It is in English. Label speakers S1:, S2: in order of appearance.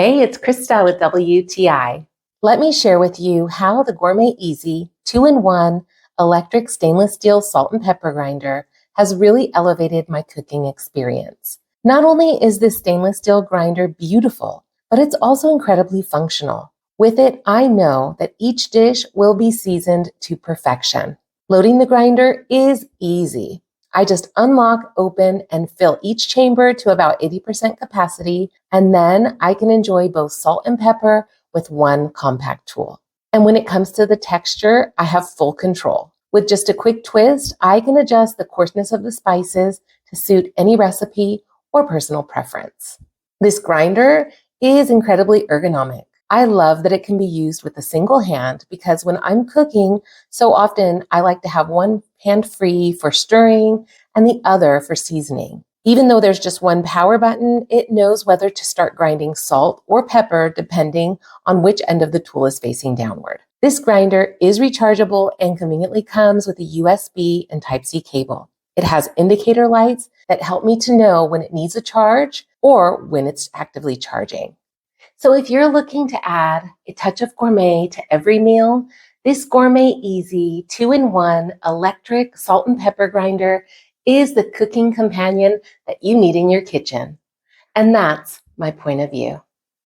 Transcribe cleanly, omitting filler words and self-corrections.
S1: Hey, it's Krista with WTI. Let me share with you how the Gourmet Easy 2-in-1 electric stainless steel salt and pepper grinder has really elevated my cooking experience. Not only is this stainless steel grinder beautiful, but it's also incredibly functional. With it, I know that each dish will be seasoned to perfection. Loading the grinder is easy. I just unlock, open, and fill each chamber to about 80% capacity, and then I can enjoy both salt and pepper with one compact tool. And when it comes to the texture, I have full control. With just a quick twist, I can adjust the coarseness of the spices to suit any recipe or personal preference. This grinder is incredibly ergonomic. I love that it can be used with a single hand because when I'm cooking, so often I like to have one hand free for stirring and the other for seasoning. Even though there's just one power button, it knows whether to start grinding salt or pepper depending on which end of the tool is facing downward. This grinder is rechargeable and conveniently comes with a USB and Type-C cable. It has indicator lights that help me to know when it needs a charge or when it's actively charging. So if you're looking to add a touch of gourmet to every meal, this Gourmet Easy 2-in-1 electric salt and pepper grinder is the cooking companion that you need in your kitchen. And that's my point of view.